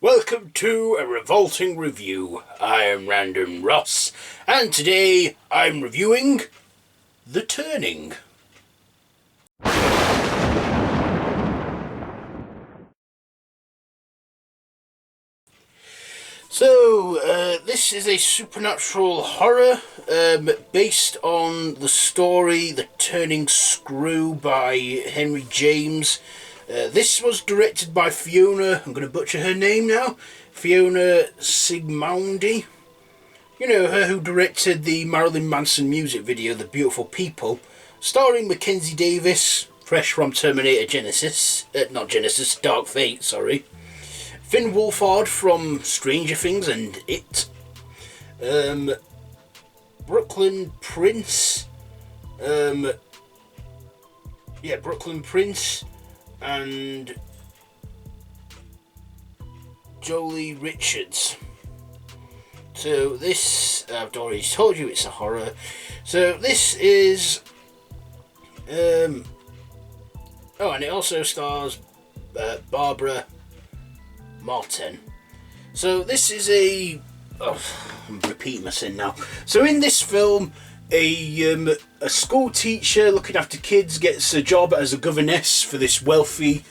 Welcome to a Revolting review. I am Random Ross, and today I'm reviewing The Turning. So, this is a supernatural horror based on the story The Turning Screw by Henry James. This was directed by Fiona, I'm going to butcher her name now, Fiona Sigmoundi. You know, her who directed the Marilyn Manson music video, The Beautiful People, starring Mackenzie Davis, fresh from Terminator Dark Fate, sorry. Finn Wolfhard from Stranger Things and It. Brooklyn Prince. Brooklyn Prince. And Jolie Richards. So this, I've already told you it's a horror. So this is, and it also stars Barbara Martin. So this is I'm repeating myself now. So in this film, a school teacher looking after kids gets a job as a governess for this wealthy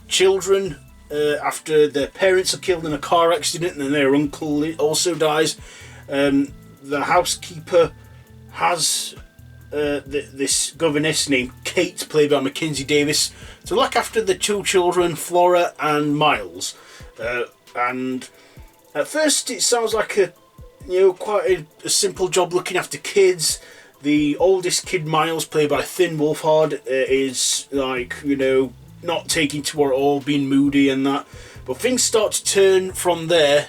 children after their parents are killed in a car accident and then their uncle also dies. The housekeeper has this governess named Kate, played by Mackenzie Davis, to look after the two children, Flora and Miles. And at first it sounds like quite a simple job looking after kids. The oldest kid, Miles, played by Finn Wolfhard, is not taking to her at all, being moody and that. But things start to turn from there,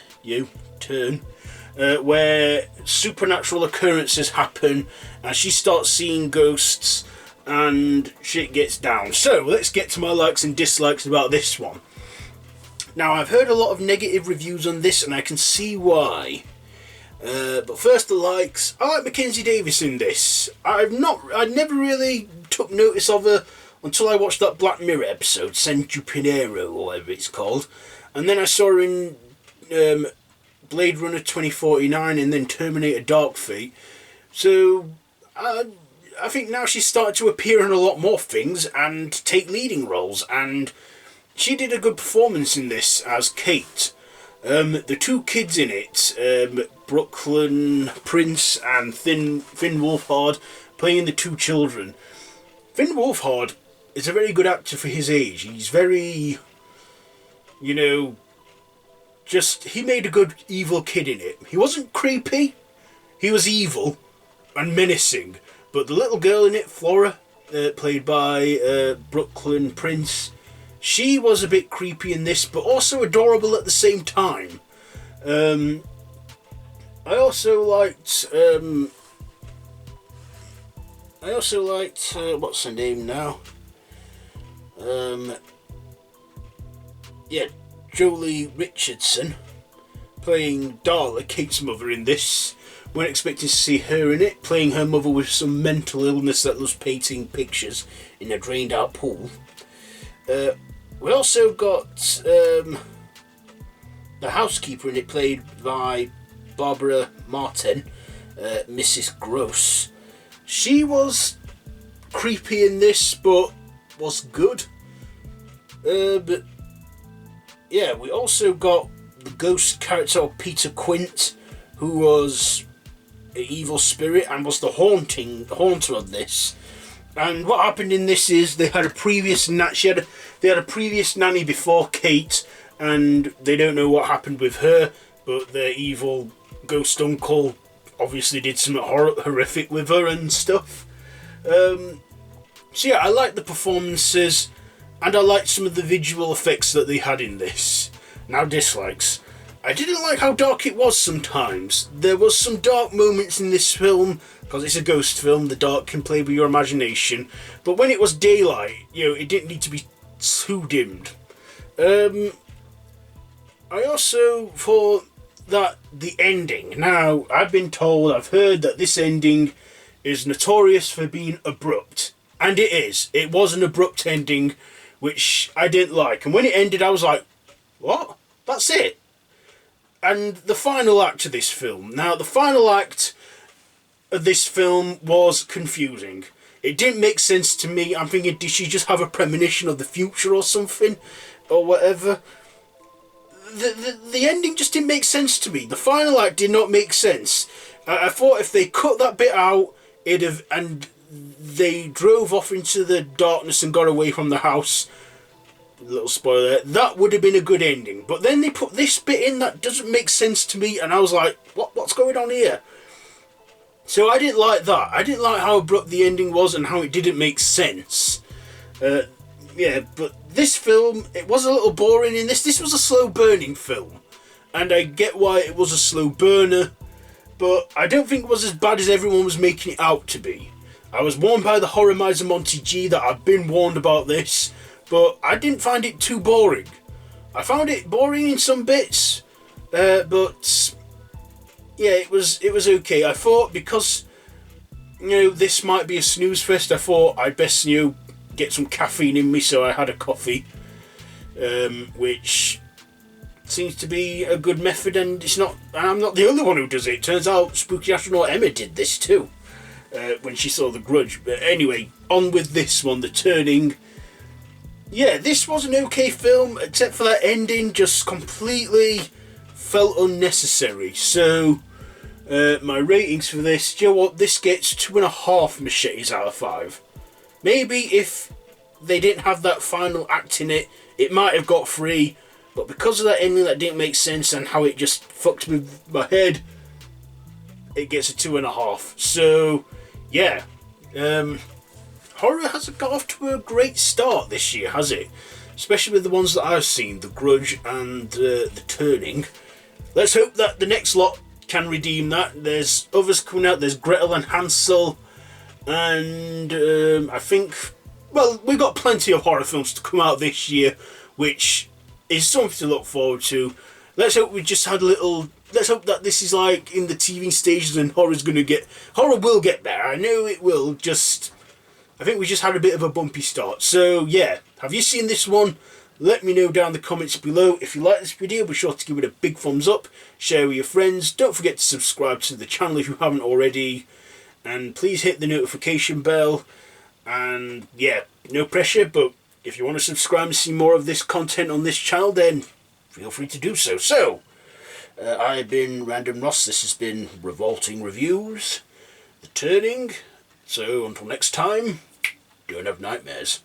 where supernatural occurrences happen and she starts seeing ghosts and shit gets down. So let's get to my likes and dislikes about this one. Now, I've heard a lot of negative reviews on this and I can see why. But first the likes. I like Mackenzie Davis in this. I never really took notice of her until I watched that Black Mirror episode, San Junipero or whatever it's called. And then I saw her in Blade Runner 2049 and then Terminator Dark Fate. So I think now she's started to appear in a lot more things and take leading roles. And she did a good performance in this as Kate. The two kids in it, Brooklyn Prince and Finn Wolfhard, playing the two children. Finn Wolfhard is a very good actor for his age. He's very, he made a good evil kid in it. He wasn't creepy, he was evil and menacing. But the little girl in it, Flora, played by Brooklyn Prince, she was a bit creepy in this, but also adorable at the same time. I also liked what's her name now? Jolie Richardson, playing Darla, Kate's mother in this. Weren't expecting to see her in it, playing her mother with some mental illness that was painting pictures in a drained out pool. We also got the housekeeper in it, played by Barbara Martin, Mrs. Gross. She was creepy in this, but was good. We also got the ghost character of Peter Quint, who was an evil spirit and was the haunter of this. And what happened in this is they had a previous nanny before Kate, and they don't know what happened with her, but their evil ghost uncle obviously did something horrific with her and stuff. I liked the performances, and I liked some of the visual effects that they had in this. Now, dislikes. I didn't like how dark it was sometimes. There was some dark moments in this film, because it's a ghost film, the dark can play with your imagination. But when it was daylight, it didn't need to be too dimmed. I also thought that the ending. Now, I've heard that this ending is notorious for being abrupt. And it is. It was an abrupt ending, which I didn't like. And when it ended, I was like, what? That's it. And the final act of this film. Now, the final act of this film was confusing. It didn't make sense to me. I'm thinking, did she just have a premonition of the future or something? Or whatever. The ending just didn't make sense to me. The final act did not make sense. I thought if they cut that bit out, and they drove off into the darkness and got away from the house, little spoiler, that would have been a good ending. But then they put this bit in that doesn't make sense to me, and I was like, what's going on here? So I didn't like that. I didn't like how abrupt the ending was and how it didn't make sense. Yeah, but this film, it was a little boring in this. This was a slow burning film, and I get why it was a slow burner, but I don't think it was as bad as everyone was making it out to be. I was warned by the horror miser Monty G that I've been warned about this, but I didn't find it too boring. I found it boring in some bits, but yeah, it was okay. I thought because, this might be a snooze fest, I thought I'd best, get some caffeine in me, so I had a coffee, which seems to be a good method, and I'm not the only one who does it. Turns out Spooky Astronaut Emma did this too, when she saw The Grudge. But anyway, on with this one, The Turning. Yeah, this was an okay film, except for that ending, just completely felt unnecessary. So, my ratings for this, do you know what? This gets 2.5 machetes out of 5. Maybe if they didn't have that final act in it, it might have got 3. But because of that ending that didn't make sense and how it just fucked with my head, it gets a 2.5. So, yeah. Horror hasn't got off to a great start this year, has it? Especially with the ones that I've seen, The Grudge and The Turning. Let's hope that the next lot can redeem that. There's others coming out. There's Gretel and Hansel. And I think, well, we've got plenty of horror films to come out this year, which is something to look forward to. Let's hope we just had a little. Let's hope that this is like in the TV stages and horror will get better. I know it will. I think we just had a bit of a bumpy start. So yeah, have you seen this one? Let me know down in the comments below. If you like this video, be sure to give it a big thumbs up, share with your friends. Don't forget to subscribe to the channel if you haven't already. And please hit the notification bell. And yeah, no pressure, but if you want to subscribe and see more of this content on this channel, then feel free to do so. So, I've been Random Ross. This has been Revolting Reviews, The Turning. So, until next time, don't have nightmares.